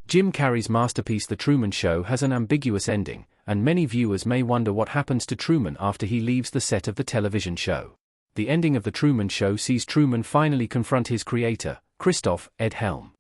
Jim Carrey's masterpiece The Truman Show has an ambiguous ending, and many viewers may wonder what happens to Truman after he leaves the set of the television show. The ending of The Truman Show sees Truman finally confront his creator, Christoph Ed Helm.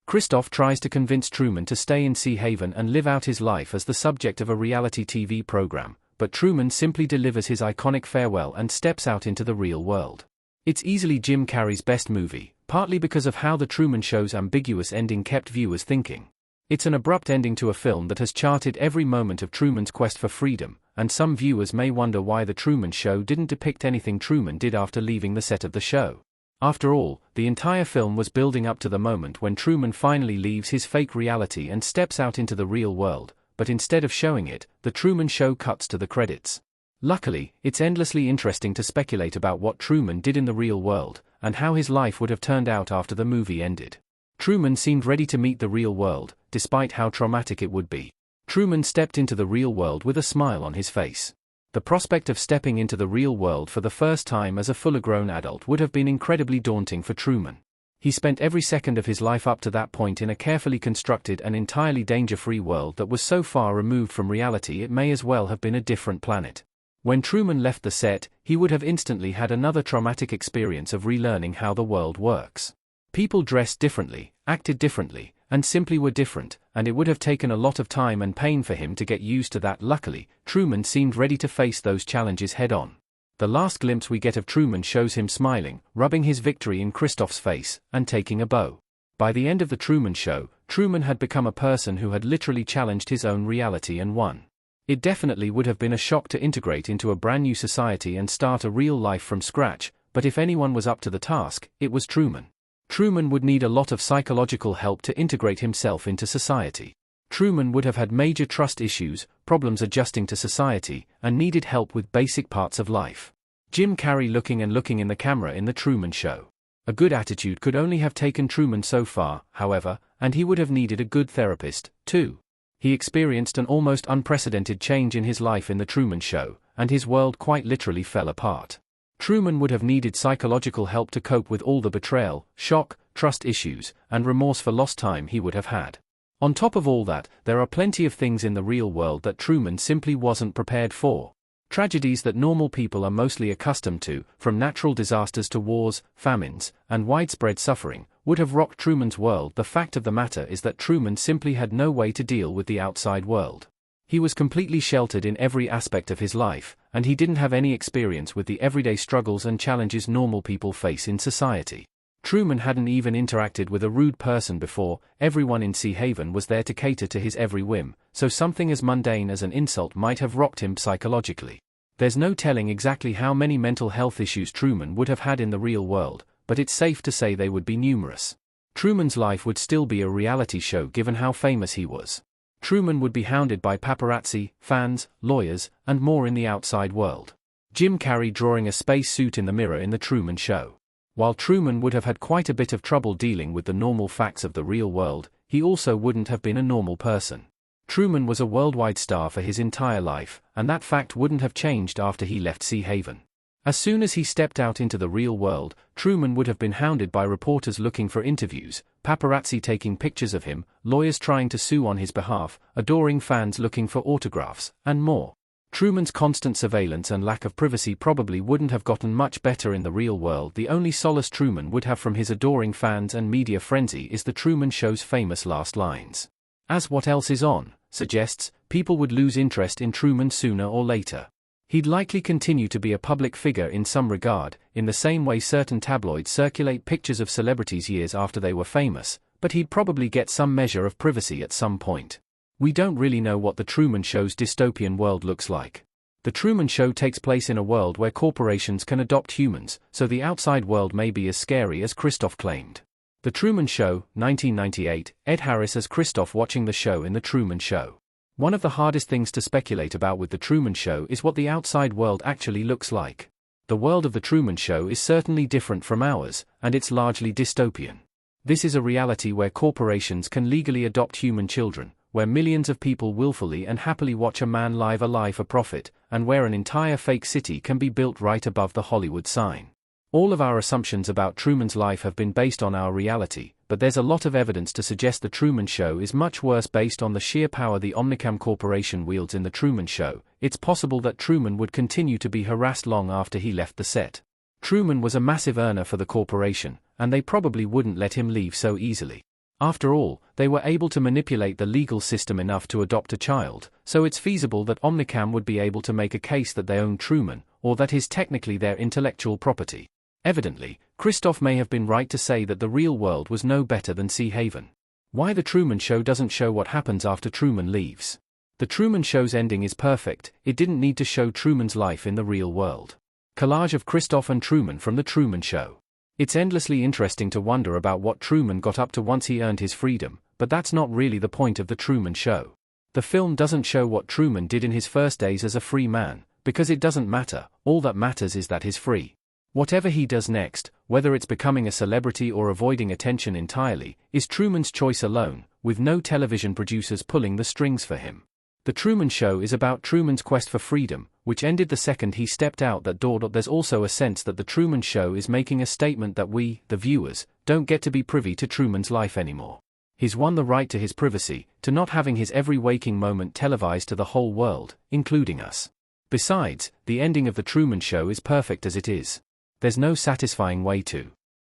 Christoph tries to convince Truman to stay in Sea Haven and live out his life as the subject of a reality TV program, but Truman simply delivers his iconic farewell and steps out into the real world. It's easily Jim Carrey's best movie, partly because of how The Truman Show's ambiguous ending kept viewers thinking. It's an abrupt ending to a film that has charted every moment of Truman's quest for freedom, and some viewers may wonder why The Truman Show didn't depict anything Truman did after leaving the set of the show. After all, the entire film was building up to the moment when Truman finally leaves his fake reality and steps out into the real world, but instead of showing it, The Truman Show cuts to the credits. Luckily, it's endlessly interesting to speculate about what Truman did in the real world, and how his life would have turned out after the movie ended. Truman seemed ready to meet the real world, despite how traumatic it would be. Truman stepped into the real world with a smile on his face. The prospect of stepping into the real world for the first time as a fully-grown adult would have been incredibly daunting for Truman. He spent every second of his life up to that point in a carefully constructed and entirely danger-free world that was so far removed from reality it may as well have been a different planet. When Truman left the set, he would have instantly had another traumatic experience of relearning how the world works. People dressed differently, acted differently, and simply were different, and it would have taken a lot of time and pain for him to get used to that. Luckily, Truman seemed ready to face those challenges head-on. The last glimpse we get of Truman shows him smiling, rubbing his victory in Christoph's face, and taking a bow. By the end of The Truman Show, Truman had become a person who had literally challenged his own reality and won. It definitely would have been a shock to integrate into a brand new society and start a real life from scratch, but if anyone was up to the task, it was Truman. Truman would need a lot of psychological help to integrate himself into society. Truman would have had major trust issues, problems adjusting to society, and needed help with basic parts of life. Jim Carrey looking in the camera in The Truman Show. A good attitude could only have taken Truman so far, however, and he would have needed a good therapist, too. He experienced an almost unprecedented change in his life in The Truman Show, and his world quite literally fell apart. Truman would have needed psychological help to cope with all the betrayal, shock, trust issues, and remorse for lost time he would have had. On top of all that, there are plenty of things in the real world that Truman simply wasn't prepared for. Tragedies that normal people are mostly accustomed to, from natural disasters to wars, famines, and widespread suffering, would have rocked Truman's world. The fact of the matter is that Truman simply had no way to deal with the outside world. He was completely sheltered in every aspect of his life, and he didn't have any experience with the everyday struggles and challenges normal people face in society. Truman hadn't even interacted with a rude person before. Everyone in Sea Haven was there to cater to his every whim, so something as mundane as an insult might have rocked him psychologically. There's no telling exactly how many mental health issues Truman would have had in the real world, but it's safe to say they would be numerous. Truman's life would still be a reality show given how famous he was. Truman would be hounded by paparazzi, fans, lawyers, and more in the outside world. Jim Carrey drawing a space suit in the mirror in The Truman Show. While Truman would have had quite a bit of trouble dealing with the normal facts of the real world, he also wouldn't have been a normal person. Truman was a worldwide star for his entire life, and that fact wouldn't have changed after he left Sea Haven. As soon as he stepped out into the real world, Truman would have been hounded by reporters looking for interviews, paparazzi taking pictures of him, lawyers trying to sue on his behalf, adoring fans looking for autographs, and more. Truman's constant surveillance and lack of privacy probably wouldn't have gotten much better in the real world. The only solace Truman would have from his adoring fans and media frenzy is The Truman Show's famous last lines. "As what else is on," suggests, people would lose interest in Truman sooner or later. He'd likely continue to be a public figure in some regard, in the same way certain tabloids circulate pictures of celebrities years after they were famous, but he'd probably get some measure of privacy at some point. We don't really know what The Truman Show's dystopian world looks like. The Truman Show takes place in a world where corporations can adopt humans, so the outside world may be as scary as Christoph claimed. The Truman Show, 1998, Ed Harris as Christoph watching the show in The Truman Show. One of the hardest things to speculate about with The Truman Show is what the outside world actually looks like. The world of The Truman Show is certainly different from ours, and it's largely dystopian. This is a reality where corporations can legally adopt human children, where millions of people willfully and happily watch a man live a lie for profit, and where an entire fake city can be built right above the Hollywood sign. All of our assumptions about Truman's life have been based on our reality, but there's a lot of evidence to suggest The Truman Show is much worse based on the sheer power the Omnicam Corporation wields in The Truman Show. It's possible that Truman would continue to be harassed long after he left the set. Truman was a massive earner for the corporation, and they probably wouldn't let him leave so easily. After all, they were able to manipulate the legal system enough to adopt a child, so it's feasible that Omnicam would be able to make a case that they own Truman, or that he's technically their intellectual property. Evidently, Christof may have been right to say that the real world was no better than Sea Haven. Why The Truman Show doesn't show what happens after Truman leaves. The Truman Show's ending is perfect, it didn't need to show Truman's life in the real world. Collage of Christof and Truman from The Truman Show. It's endlessly interesting to wonder about what Truman got up to once he earned his freedom, but that's not really the point of The Truman Show. The film doesn't show what Truman did in his first days as a free man, because it doesn't matter, all that matters is that he's free. Whatever he does next, whether it's becoming a celebrity or avoiding attention entirely, is Truman's choice alone, with no television producers pulling the strings for him. The Truman Show is about Truman's quest for freedom, which ended the second he stepped out that door. There's also a sense that The Truman Show is making a statement that we, the viewers, don't get to be privy to Truman's life anymore. He's won the right to his privacy, to not having his every waking moment televised to the whole world, including us. Besides, the ending of The Truman Show is perfect as it is. There's no satisfying way to